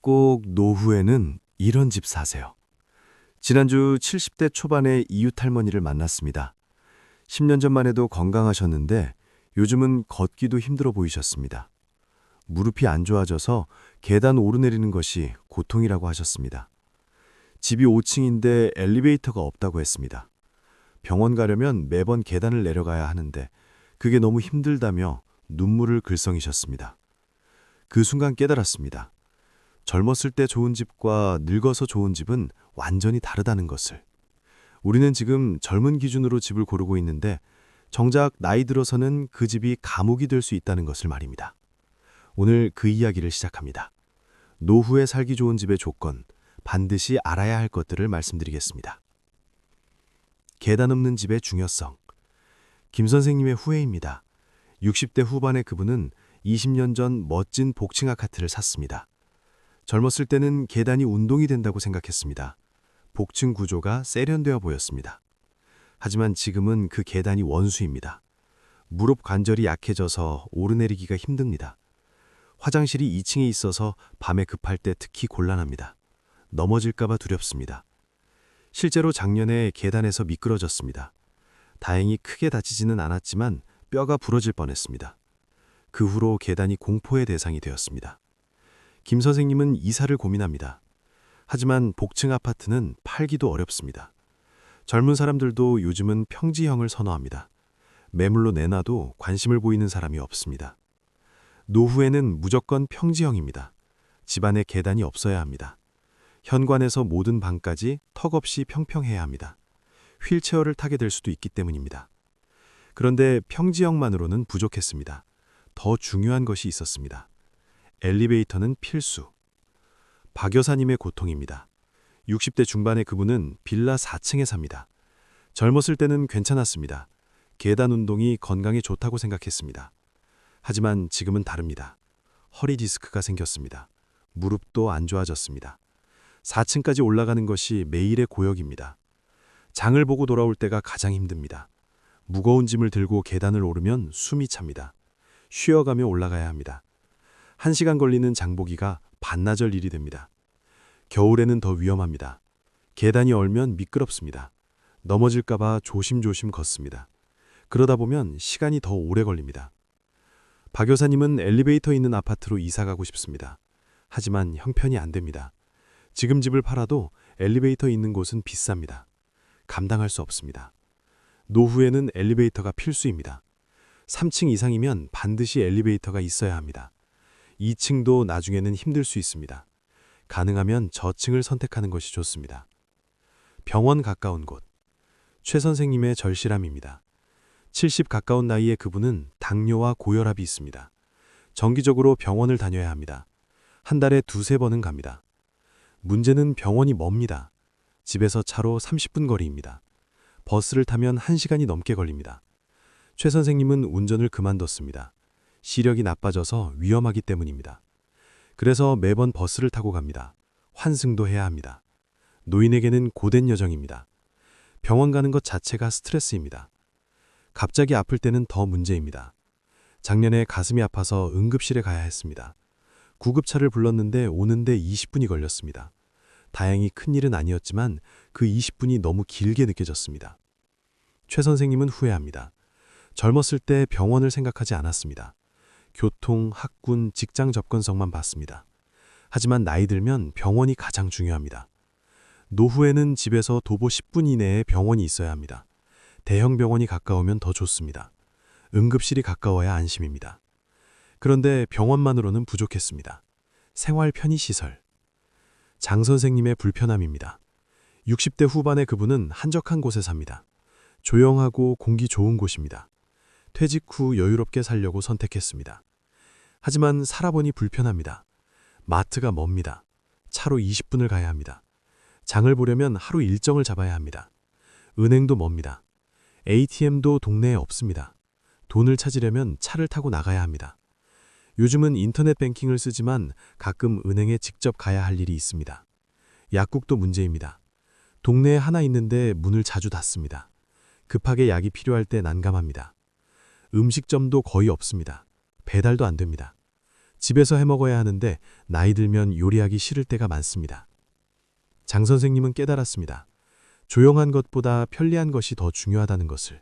꼭 노후에는 이런 집 사세요. 지난주 70대 초반의 이웃 할머니를 만났습니다. 10년 전만 해도 건강하셨는데 요즘은 걷기도 힘들어 보이셨습니다. 무릎이 안 좋아져서 계단 오르내리는 것이 고통이라고 하셨습니다. 집이 5층인데 엘리베이터가 없다고 했습니다. 병원 가려면 매번 계단을 내려가야 하는데 그게 너무 힘들다며 눈물을 글썽이셨습니다. 그 순간 깨달았습니다. 젊었을 때 좋은 집과 늙어서 좋은 집은 완전히 다르다는 것을. 우리는 지금 젊은 기준으로 집을 고르고 있는데 정작 나이 들어서는 그 집이 감옥이 될 수 있다는 것을 말입니다. 오늘 그 이야기를 시작합니다. 노후에 살기 좋은 집의 조건, 반드시 알아야 할 것들을 말씀드리겠습니다. 계단 없는 집의 중요성. 김 선생님의 후회입니다. 60대 후반의 그분은 20년 전 멋진 복층 아파트를 샀습니다. 젊었을 때는 계단이 운동이 된다고 생각했습니다. 복층 구조가 세련되어 보였습니다. 하지만 지금은 그 계단이 원수입니다. 무릎 관절이 약해져서 오르내리기가 힘듭니다. 화장실이 2층에 있어서 밤에 급할 때 특히 곤란합니다. 넘어질까 봐 두렵습니다. 실제로 작년에 계단에서 미끄러졌습니다. 다행히 크게 다치지는 않았지만 뼈가 부러질 뻔했습니다. 그 후로 계단이 공포의 대상이 되었습니다. 김 선생님은 이사를 고민합니다. 하지만 복층 아파트는 팔기도 어렵습니다. 젊은 사람들도 요즘은 평지형을 선호합니다. 매물로 내놔도 관심을 보이는 사람이 없습니다. 노후에는 무조건 평지형입니다. 집안에 계단이 없어야 합니다. 현관에서 모든 방까지 턱없이 평평해야 합니다. 휠체어를 타게 될 수도 있기 때문입니다. 그런데 평지형만으로는 부족했습니다. 더 중요한 것이 있었습니다. 엘리베이터는 필수. 박 여사님의 고통입니다. 60대 중반의 그분은 빌라 4층에 삽니다. 젊었을 때는 괜찮았습니다. 계단 운동이 건강에 좋다고 생각했습니다. 하지만 지금은 다릅니다. 허리 디스크가 생겼습니다. 무릎도 안 좋아졌습니다. 4층까지 올라가는 것이 매일의 고역입니다. 장을 보고 돌아올 때가 가장 힘듭니다. 무거운 짐을 들고 계단을 오르면 숨이 찹니다. 쉬어가며 올라가야 합니다. 1시간 걸리는 장보기가 반나절 일이 됩니다. 겨울에는 더 위험합니다. 계단이 얼면 미끄럽습니다. 넘어질까 봐 조심조심 걷습니다. 그러다 보면 시간이 더 오래 걸립니다. 박 여사님은 엘리베이터 있는 아파트로 이사 가고 싶습니다. 하지만 형편이 안 됩니다. 지금 집을 팔아도 엘리베이터 있는 곳은 비쌉니다. 감당할 수 없습니다. 노후에는 엘리베이터가 필수입니다. 3층 이상이면 반드시 엘리베이터가 있어야 합니다. 2층도 나중에는 힘들 수 있습니다. 가능하면 저층을 선택하는 것이 좋습니다. 병원 가까운 곳. 최 선생님의 절실함입니다. 70 가까운 나이에 그분은 당뇨와 고혈압이 있습니다. 정기적으로 병원을 다녀야 합니다. 한 달에 2~3번은 갑니다. 문제는 병원이 멉니다. 집에서 차로 30분 거리입니다. 버스를 타면 1시간이 넘게 걸립니다. 최 선생님은 운전을 그만뒀습니다. 시력이 나빠져서 위험하기 때문입니다. 그래서 매번 버스를 타고 갑니다. 환승도 해야 합니다. 노인에게는 고된 여정입니다. 병원 가는 것 자체가 스트레스입니다. 갑자기 아플 때는 더 문제입니다. 작년에 가슴이 아파서 응급실에 가야 했습니다. 구급차를 불렀는데 오는데 20분이 걸렸습니다. 다행히 큰일은 아니었지만 그 20분이 너무 길게 느껴졌습니다. 최 선생님은 후회합니다. 젊었을 때 병원을 생각하지 않았습니다. 교통, 학군, 직장 접근성만 봤습니다. 하지만 나이 들면 병원이 가장 중요합니다. 노후에는 집에서 도보 10분 이내에 병원이 있어야 합니다. 대형 병원이 가까우면 더 좋습니다. 응급실이 가까워야 안심입니다. 그런데 병원만으로는 부족했습니다. 생활 편의시설. 장 선생님의 불편함입니다. 60대 후반의 그분은 한적한 곳에 삽니다. 조용하고 공기 좋은 곳입니다. 퇴직 후 여유롭게 살려고 선택했습니다. 하지만 살아보니 불편합니다. 마트가 멉니다. 차로 20분을 가야 합니다. 장을 보려면 하루 일정을 잡아야 합니다. 은행도 멉니다. ATM도 동네에 없습니다. 돈을 찾으려면 차를 타고 나가야 합니다. 요즘은 인터넷 뱅킹을 쓰지만 가끔 은행에 직접 가야 할 일이 있습니다. 약국도 문제입니다. 동네에 하나 있는데 문을 자주 닫습니다. 급하게 약이 필요할 때 난감합니다. 음식점도 거의 없습니다. 배달도 안 됩니다. 집에서 해먹어야 하는데 나이 들면 요리하기 싫을 때가 많습니다. 장 선생님은 깨달았습니다. 조용한 것보다 편리한 것이 더 중요하다는 것을.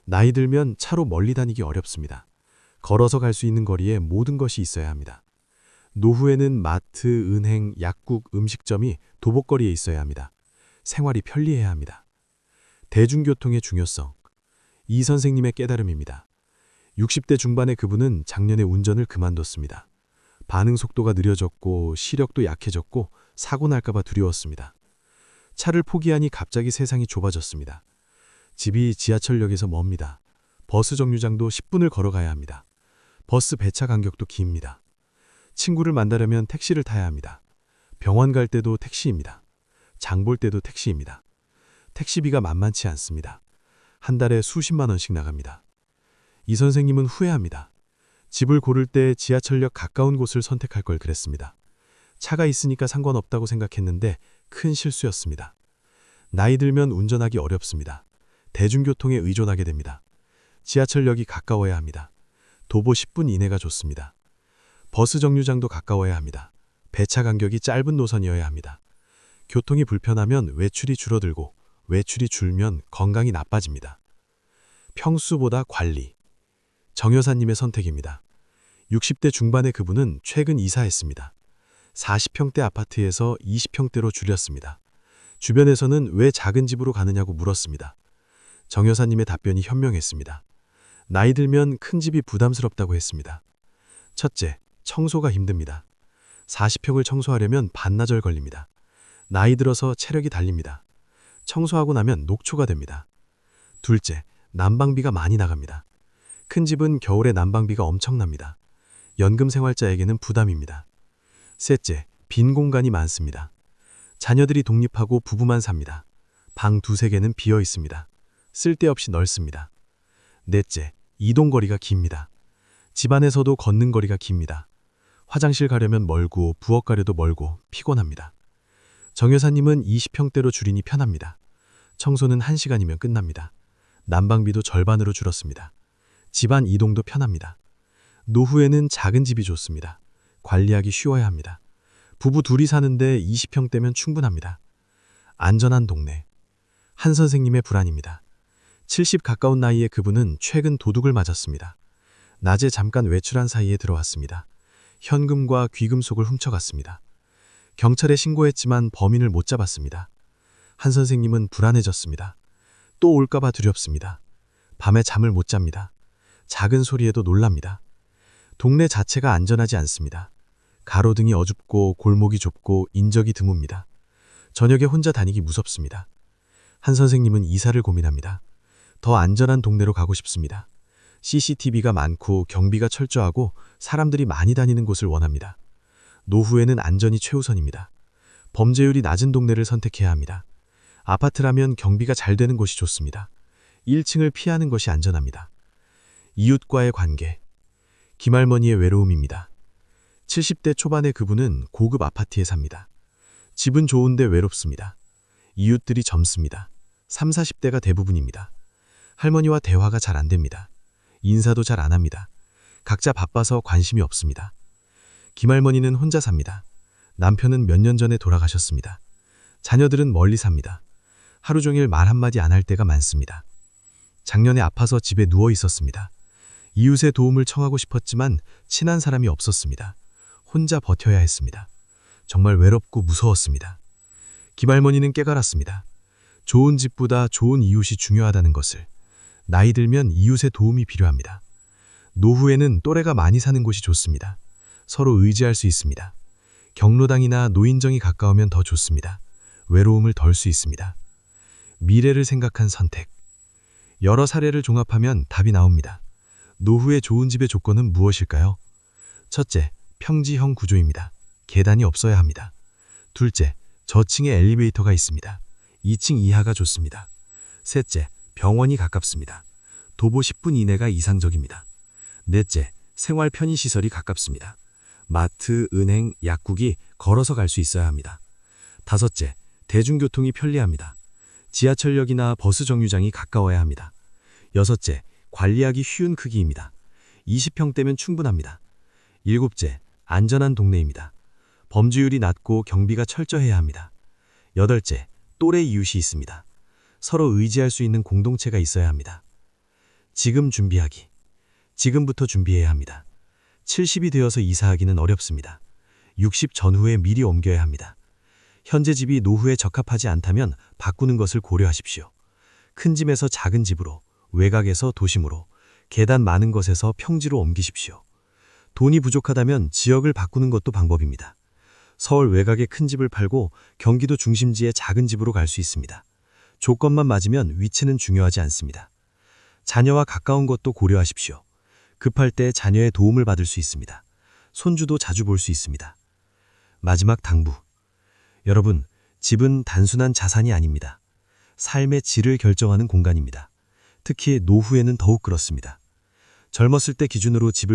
나이 들면 차로 멀리 다니기 어렵습니다. 걸어서 갈 수 있는 거리에 모든 것이 있어야 합니다. 노후에는 마트, 은행, 약국, 음식점이 도보거리에 있어야 합니다. 생활이 편리해야 합니다. 대중교통의 중요성. 이 선생님의 깨달음입니다. 60대 중반의 그분은 작년에 운전을 그만뒀습니다. 반응 속도가 느려졌고 시력도 약해졌고 사고 날까봐 두려웠습니다. 차를 포기하니 갑자기 세상이 좁아졌습니다. 집이 지하철역에서 멉니다. 버스 정류장도 10분을 걸어가야 합니다. 버스 배차 간격도 깁니다. 친구를 만나려면 택시를 타야 합니다. 병원 갈 때도 택시입니다. 장 볼 때도 택시입니다. 택시비가 만만치 않습니다. 한 달에 수십만 원씩 나갑니다. 이 선생님은 후회합니다. 집을 고를 때 지하철역 가까운 곳을 선택할 걸 그랬습니다. 차가 있으니까 상관없다고 생각했는데 큰 실수였습니다. 나이 들면 운전하기 어렵습니다. 대중교통에 의존하게 됩니다. 지하철역이 가까워야 합니다. 도보 10분 이내가 좋습니다. 버스 정류장도 가까워야 합니다. 배차 간격이 짧은 노선이어야 합니다. 교통이 불편하면 외출이 줄어들고 외출이 줄면 건강이 나빠집니다. 평수보다 관리. 정 여사님의 선택입니다. 60대 중반의 그분은 최근 이사했습니다. 40평대 아파트에서 20평대로 줄였습니다. 주변에서는 왜 작은 집으로 가느냐고 물었습니다. 정 여사님의 답변이 현명했습니다. 나이 들면 큰 집이 부담스럽다고 했습니다. 첫째, 청소가 힘듭니다. 40평을 청소하려면 반나절 걸립니다. 나이 들어서 체력이 달립니다. 청소하고 나면 녹초가 됩니다. 둘째, 난방비가 많이 나갑니다. 큰 집은 겨울에 난방비가 엄청납니다. 연금생활자에게는 부담입니다. 셋째, 빈 공간이 많습니다. 자녀들이 독립하고 부부만 삽니다. 방 두세 개는 비어 있습니다. 쓸데없이 넓습니다. 넷째, 이동거리가 깁니다. 집안에서도 걷는 거리가 깁니다. 화장실 가려면 멀고 부엌 가려도 멀고 피곤합니다. 정 여사님은 20평대로 줄이니 편합니다. 청소는 1시간이면 끝납니다. 난방비도 절반으로 줄었습니다. 집안 이동도 편합니다. 노후에는 작은 집이 좋습니다. 관리하기 쉬워야 합니다. 부부 둘이 사는데 20평대면 충분합니다. 안전한 동네. 한 선생님의 불안입니다. 70 가까운 나이에 그분은 최근 도둑을 맞았습니다. 낮에 잠깐 외출한 사이에 들어왔습니다. 현금과 귀금속을 훔쳐갔습니다. 경찰에 신고했지만 범인을 못 잡았습니다. 한 선생님은 불안해졌습니다. 또 올까봐 두렵습니다. 밤에 잠을 못 잡니다. 작은 소리에도 놀랍니다. 동네 자체가 안전하지 않습니다. 가로등이 어둡고 골목이 좁고 인적이 드뭅니다. 저녁에 혼자 다니기 무섭습니다. 한 선생님은 이사를 고민합니다. 더 안전한 동네로 가고 싶습니다. CCTV가 많고 경비가 철저하고 사람들이 많이 다니는 곳을 원합니다. 노후에는 안전이 최우선입니다. 범죄율이 낮은 동네를 선택해야 합니다. 아파트라면 경비가 잘 되는 곳이 좋습니다. 1층을 피하는 것이 안전합니다. 이웃과의 관계. 김할머니의 외로움입니다. 70대 초반의 그분은 고급 아파트에 삽니다. 집은 좋은데 외롭습니다. 이웃들이 젊습니다. 3, 40대가 대부분입니다. 할머니와 대화가 잘 안 됩니다. 인사도 잘 안 합니다. 각자 바빠서 관심이 없습니다. 김할머니는 혼자 삽니다. 남편은 몇 년 전에 돌아가셨습니다. 자녀들은 멀리 삽니다. 하루 종일 말 한마디 안 할 때가 많습니다. 작년에 아파서 집에 누워 있었습니다. 이웃의 도움을 청하고 싶었지만 친한 사람이 없었습니다. 혼자 버텨야 했습니다. 정말 외롭고 무서웠습니다. 김할머니는 깨달았습니다. 좋은 집보다 좋은 이웃이 중요하다는 것을. 나이 들면 이웃의 도움이 필요합니다. 노후에는 또래가 많이 사는 곳이 좋습니다. 서로 의지할 수 있습니다. 경로당이나 노인정이 가까우면 더 좋습니다. 외로움을 덜 수 있습니다. 미래를 생각한 선택. 여러 사례를 종합하면 답이 나옵니다. 노후의 좋은 집의 조건은 무엇일까요? 첫째, 평지형 구조입니다. 계단이 없어야 합니다. 둘째, 저층에 엘리베이터가 있습니다. 2층 이하가 좋습니다. 셋째, 병원이 가깝습니다. 도보 10분 이내가 이상적입니다. 넷째, 생활 편의시설이 가깝습니다. 마트, 은행, 약국이 걸어서 갈 수 있어야 합니다. 다섯째, 대중교통이 편리합니다. 지하철역이나 버스 정류장이 가까워야 합니다. 여섯째, 관리하기 쉬운 크기입니다. 20평대면 충분합니다. 일곱째, 안전한 동네입니다. 범죄율이 낮고 경비가 철저해야 합니다. 8째, 또래 이웃이 있습니다. 서로 의지할 수 있는 공동체가 있어야 합니다. 지금 준비하기. 지금부터 준비해야 합니다. 70이 되어서 이사하기는 어렵습니다. 60 전후에 미리 옮겨야 합니다. 현재 집이 노후에 적합하지 않다면 바꾸는 것을 고려하십시오. 큰 집에서 작은 집으로, 외곽에서 도심으로, 계단 많은 것에서 평지로 옮기십시오. 돈이 부족하다면 지역을 바꾸는 것도 방법입니다. 서울 외곽의 큰 집을 팔고 경기도 중심지의 작은 집으로 갈 수 있습니다. 조건만 맞으면 위치는 중요하지 않습니다. 자녀와 가까운 것도 고려하십시오. 급할 때 자녀의 도움을 받을 수 있습니다. 손주도 자주 볼 수 있습니다. 마지막 당부. 여러분, 집은 단순한 자산이 아닙니다. 삶의 질을 결정하는 공간입니다. 특히 노후에는 더욱 그렇습니다. 젊었을 때 기준으로 집을